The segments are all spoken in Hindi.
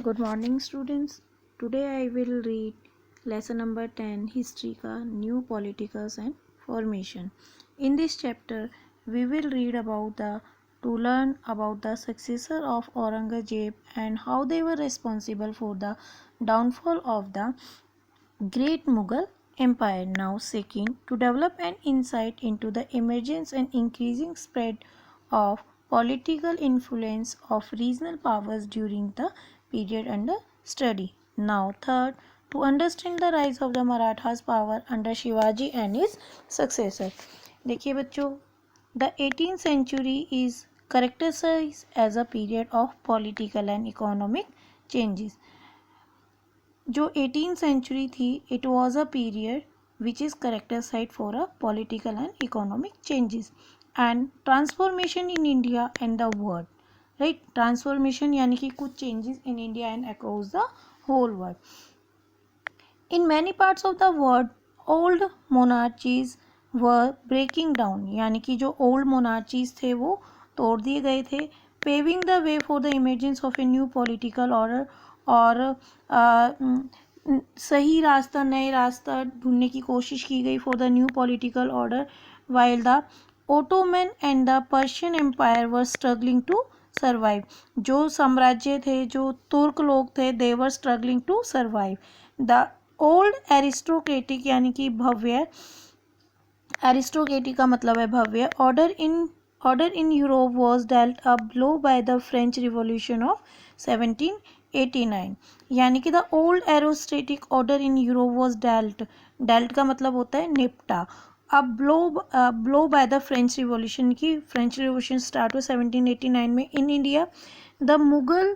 Good morning, students. Today I will read lesson number 10 History ka New Politicals and Formation. In this chapter, we will read about the to learn about the successor of Aurangzeb and how they were responsible for the downfall of the Great Mughal Empire. Now seeking to develop an insight into the emergence and increasing spread of political influence of regional powers during the period under study. Now third, to understand the rise of the Marathas power under Shivaji and his successor. देखिए बच्चों, the 18th century is characterized as a period of political and economic changes. जो 18th सेंचुरी थी it was a period which is characterised for a political and economic changes and transformation in India and the world. Right, transformation यानी कि कुछ changes in India and across the whole world. In many parts of the world old monarchies were breaking down, यानी कि जो ओल्ड मोनार्चीज थे वो तोड़ दिए गए थे. Paving the way for the emergence of a new political order, और सही रास्ता, नए रास्ता ढूंढने की कोशिश की गई for the new political order. While the Ottoman and the Persian empire were struggling to survive, जो साम्राज्य थे, जो तुर्क लोग थे, they were struggling to survive. The old aristocratic यानी कि भव्य, एरिस्टोक्रेटिक का मतलब है भव्य, order in Europe was dealt a blow by the French revolution of 1789. यानी कि the old aristocratic order in Europe was dealt का मतलब होता है निपटा. अब blow by the French revolution, की फ्रेंच रिवॉल्यूशन स्टार्ट हुआ 1789 में in India. The Mughal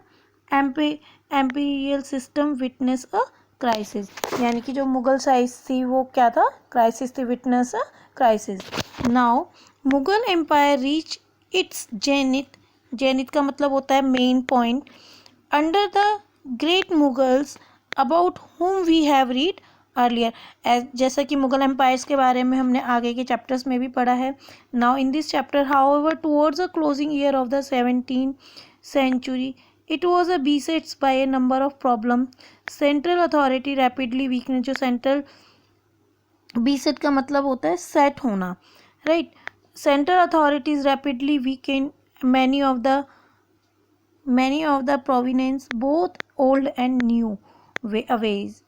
Amperian system witness a crisis, यानी कि जो मुगल साइज थी वो क्या था, क्राइसिस थी, witness a crisis. Now Mughal empire reach its zenith का मतलब होता है main point, under the great Mughals about whom we have read earlier. जैसा कि मुगल एम्पायर्स के बारे में हमने आगे के चैप्टर्स में भी पढ़ा है. Now in this chapter however towards the closing year of the 17th century it was a beset by a number of problems. Central authority rapidly weakness, जो सेंट्रल बीसेट का मतलब होता है सेट होना, right. Central authorities rapidly weekend many of the province both old and new ways.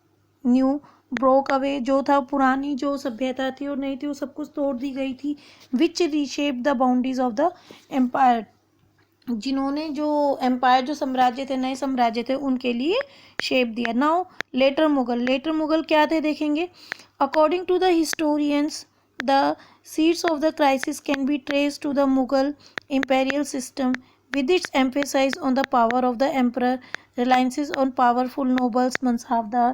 New broke away, जो था पुरानी जो सभ्यता थी और नई थी वो सब कुछ तोड़ दी गई थी. Which reshape the boundaries of the empire, जिन्होंने जो एम्पायर, जो साम्राज्य थे, नए साम्राज्य थे, उनके लिए शेप दिया. नाउ लेटर मुगल क्या थे देखेंगे. According to the historians the seeds of the crisis can be trace to the Mughal imperial system with its emphasis on the power of the emperor, reliances on powerful nobles, mansabdar,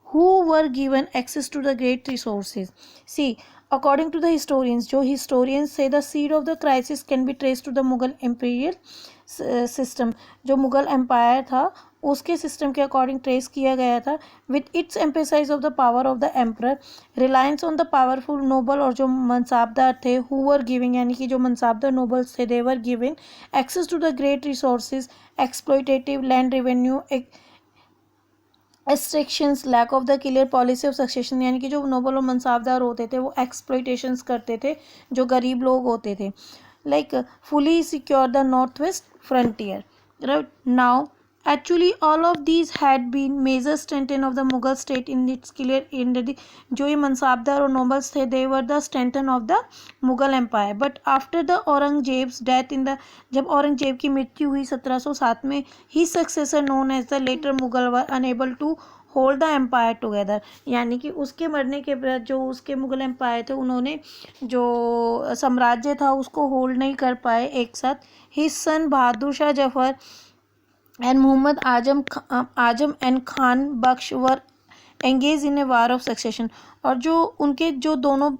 who were given access to the great resources. See, according to the historians, जो historians say the seed of the crisis can be traced to the Mughal imperial system. जो मुगल एम्पायर था उसके सिस्टम के अकॉर्डिंग ट्रेस किया गया था. With its emphasise of the power of the emperor, reliance on the powerful noble, और जो मनसाबदार थे, हु वर गिविंग, यानी कि जो मनसाबदार नोबल्स थे, they were giving access to the great resources, exploitative land revenue, extractions, lack of the clear policy of succession, यानी कि जो नोबल और मनसाबदार होते थे वो एक्सप्लॉयटेशंस करते थे जो गरीब लोग होते थे. Like fully secure the north west frontier. Right, now actually all of these had been major strengthening of the Mughal state in its clear identity. जो ये मनसाबदार और नोबल्स थे, they were the strengthening of the Mughal empire. But after the Aurangzeb's death in the, जब औरंगजेब की मृत्यु हुई 1707 में, his successor known as the later Mughal were unable to hold the empire together, यानी कि उसके मरने के बाद जो उसके मुगल एम्पायर थे उन्होंने जो साम्राज्य था उसको होल्ड नहीं कर पाए एक साथ. His son Bahadur Shah Zafar and Muhammad Ajam and Khan Baksh were engaged in a war of succession. और जो उनके जो दोनों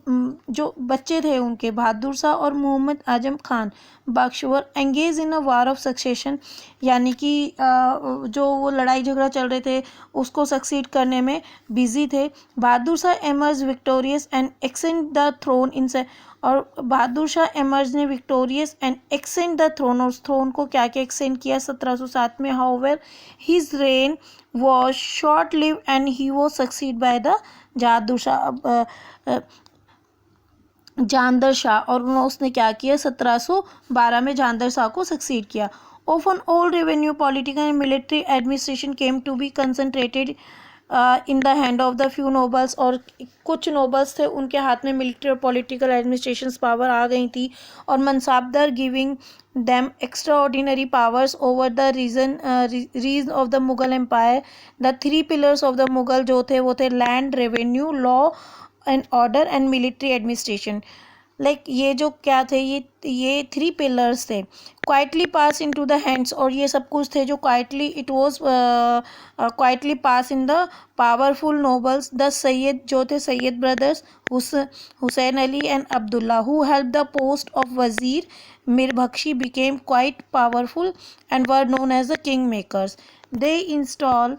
जो बच्चे थे उनके बहादुर शाह और Mohammad Azam Khan Bakhsh were engage in a war of succession, यानी कि जो वो लड़ाई झगड़ा चल रहे थे उसको सक्सीड करने में बिजी थे। Bahadur Shah emerge victorious and extend the throne in, और बहादुर शाह एमर्ज ने victorious and extend the throne, और उस थ्रोन को क्या क्या एक्सटेंड किया 1707 में। However his reign was short live and he was succeed by the Bahadur Shah Jahandar Shah, और उसने क्या किया 1712 में जहांदर शाह को सक्सीड किया। Often all revenue, political and military administration came to be concentrated in the hand of the few nobles, और कुछ नोबल्स थे उनके हाथ में मिलिट्री और पॉलिटिकल एडमिनिस्ट्रेशन पावर आ गई थी, और mansabdar giving them extraordinary powers over the region of the Mughal empire. The three pillars of the Mughal जो थे वो थे land, revenue, law and order and military administration. Like ये जो क्या थे, ये थ्री पिलर्स थे। Quietly pass into the hands, और ये सब कुछ थे जो quietly it was quietly pass in the powerful nobles. The Sayyid जो थे Syed brothers Hussain Ali and Abdullah who help the post of wazir Mir Bakhshi became quite powerful and were known as the king makers. They install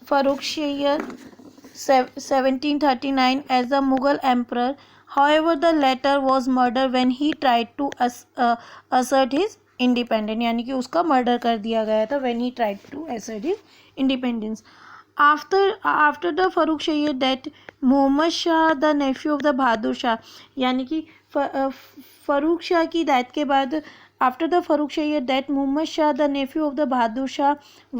Farrukhsiyar 1739 as the Mughal emperor. However, the latter was murdered when he tried to assert his independence, यानी कि उसका मर्डर कर दिया गया था when he tried to assert his independence. After the Farrukhsiyar death, Muhammad Shah, the nephew of the Bahadur Shah, यानी कि फरूख शाह की डेथ के बाद, after the Farrukhsiyar death, Muhammad Shah, the nephew of the Bahadur Shah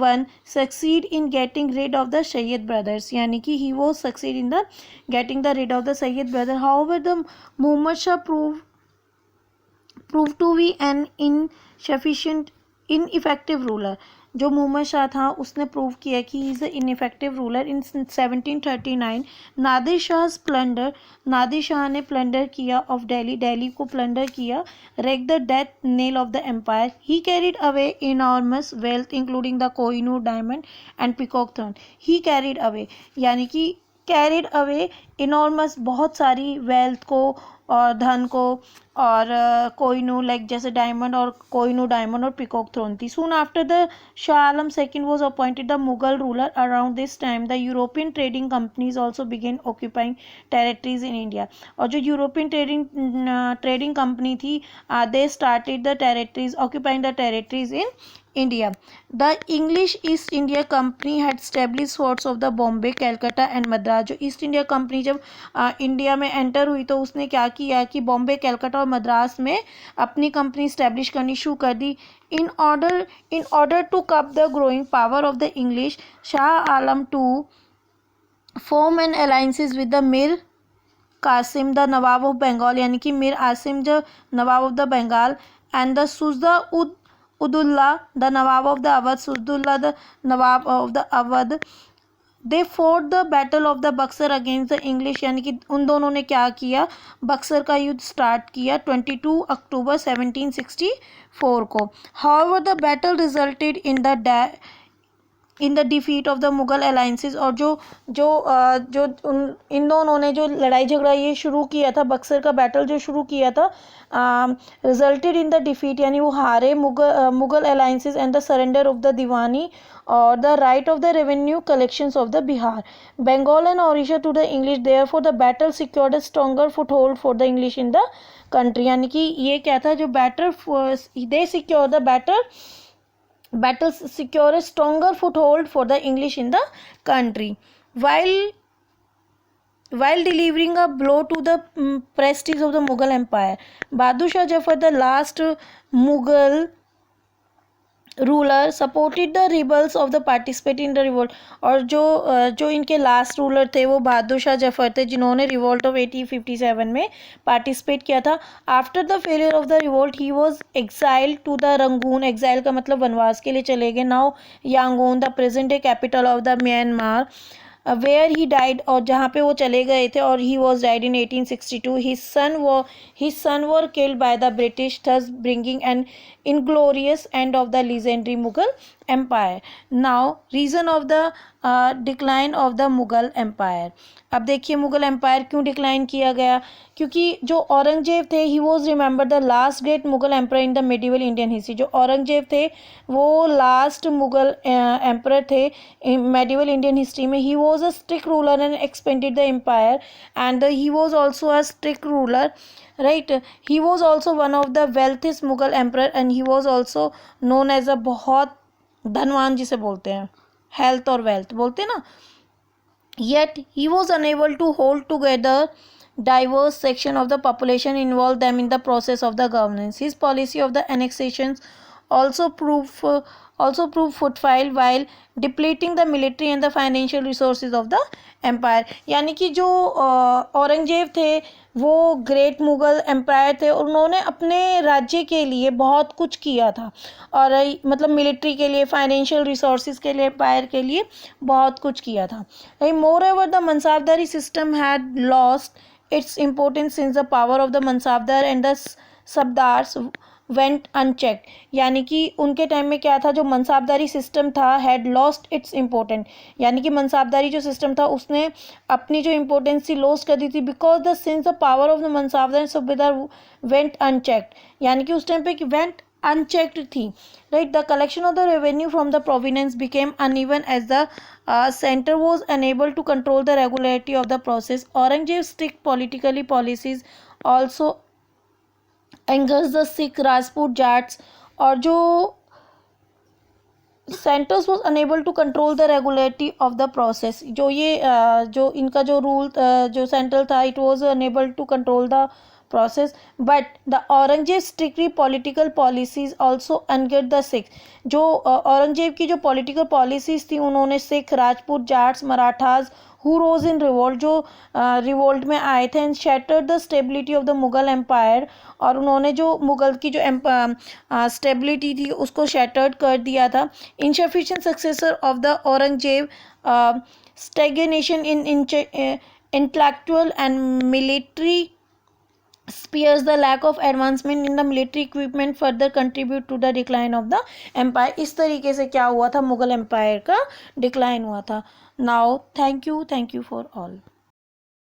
I, succeed in getting rid of the Sayyid brothers, यानी कि he was succeed in the getting the rid of the Sayyid brother. However, the Muhammad Shah proved to be an ineffective ruler. जो मोहम्मद शाह था उसने प्रूव किया कि he is a ineffective ruler. In 1739 Nadir Shah plunder, Nadir Shah ने प्लंडर किया ऑफ दिल्ली को प्लंडर किया। Wreck the death knell of the empire, he carried away enormous wealth including the Kohinoor diamond and peacock throne. He carried away यानी कि कैरिड अवे इनॉर्मस बहुत सारी वेल्थ को और धन को, और कोहिनूर लाइक जैसे डायमंड और कोहिनूर डायमंड और पिकॉक थ्रोन थी। Soon after the Shah Alam second was appointed the Mughal ruler. Around this time the European trading companies also began occupying territories in India, और जो यूरोपियन ट्रेडिंग कंपनी थी they started the territories occupying the territories in India. The English East India Company had established forts of the Bombay, Calcutta and Madras. जो ईस्ट इंडिया कंपनी जब इंडिया में एंटर हुई तो उसने क्या किया कि बॉम्बे, कलकत्ता और मद्रास में अपनी कंपनी इस्टेब्लिश करनी शुरू कर दी। In order to curb the growing power of the English, Shah Alam II formed an alliances with the Mir Qasim, the Nawab of Bengal, यानी कि मीर आसिम जो Nawab of the Bengal, and the सुजदा Udullah, the Nawab of the Awadh, Suzdullah, the Nawab of the Awadh. They fought the battle of the Buxar against the English, यानी कि उन दोनों ने क्या किया, बक्सर का युद्ध स्टार्ट किया 22 अक्टूबर 1764 को। However, the battle resulted in the defeat of the Mughal alliances, और इन दोनों ने जो लड़ाई झगड़ा ये शुरू किया था, बक्सर का बैटल जो शुरू किया था, रिजल्टेड इन द डिफीट यानी वो हारे Mughal alliances and the surrender of the diwani और the right of the revenue collections of the Bihar, Bengal and Odisha to the English. Therefore the battle secured a stronger foothold for the English in the country, यानी कि ये क्या था, जो they secure the battle secure a stronger foothold for the English in the country, while delivering a blow to the prestige of the Mughal Empire. Bahadur Shah Zafar, the last Mughal ruler, supported the rebels of the participate in the revolt, और जो इनके लास्ट रूलर थे वो बहादुर शाह जफर थे जिन्होंने रिवोल्ट ऑफ 1857 में पार्टिसिपेट किया था। After the failure of the revolt he was exiled to the Rangoon, exile का मतलब वनवास के लिए चले गए, now Yangon the present day capital of the Myanmar, where he died, और जहाँ पे वो चले गए थे, और he was died in 1862। His son were killed by the British, thus bringing an inglorious end of the legendary Mughal empire. Now reason of the decline of the Mughal empire. अब देखिए मुगल एम्पायर क्यों डिक्लाइन किया गया, क्योंकि जो औरंगजेब थे he was remember the last great Mughal emperor in the medieval Indian history. जो औरंगजेब थे वो लास्ट मुगल एम्पर थे मेडिवल इंडियन हिस्ट्री में. He was a strict ruler and expanded the empire and he was also a strict ruler, right. He was also one of the wealthiest Mughal emperor and he was also known as a बहुत धनवान जिसे बोलते हैं, हेल्थ और वेल्थ बोलते हैं ना. Yet he was unable to hold together diverse section of the population, involve them in the process of the governance. His policy of the annexations also proved futile while depleting the military and the financial resources of the empire. यानी कि जो औरंगजेब थे वो ग्रेट मुगल एम्पायर थे, उन्होंने अपने राज्य के लिए बहुत कुछ किया था और मतलब मिलिट्री के लिए, फाइनेंशियल रिसोर्सेज के लिए, एम्पायर के लिए बहुत कुछ किया था. Moreover the mansabdari system had lost its importance since the power of the mansabdar and the subedars went unchecked. यानी कि उनके टाइम में क्या था, जो मनसाबदारी सिस्टम था हैड लॉस्ट इट्स इम्पोर्टेंट, यानी कि मनसाबदारी जो सिस्टम था उसने अपनी जो इम्पोर्टेंस थी लॉस्ट कर दी थी. Because the since the power of the mansabdar and subedar went unchecked, यानी कि उस टाइम पे वेंट अनचेक्ड थी, right. The collection of the revenue from the provinces became uneven as the center was unable to control the regularity of the process. Aurangzeb's strict politically policies also angers the Sikh Rajput Jats, और जो centres was unable to control the regularity of the process. जो ये जो इनका जो रूल जो सेंट्रल था it was unable to control the process, but the Aurangzeb strictly political policies also angered the Sikhs. जो औरंगजेब की जो पॉलिटिकल पॉलिसीज थी उन्होंने Sikh, Rajput, Jats, Marathas who rose in revolt, जो रिवोल्ट में आए थे, and shattered the stability of the Mughal empire, और उन्होंने जो मुगल की जो स्टेबिलिटी थी उसको शैटर्ड कर दिया था. Insufficient successor of the Aurangzeb, stagnation in intellectual and military spheres, the lack of advancement in the military equipment further contribute to the decline of the empire. इस तरीके से क्या हुआ था, मुगल एम्पायर का डिक्लाइन हुआ था. Now thank you for all.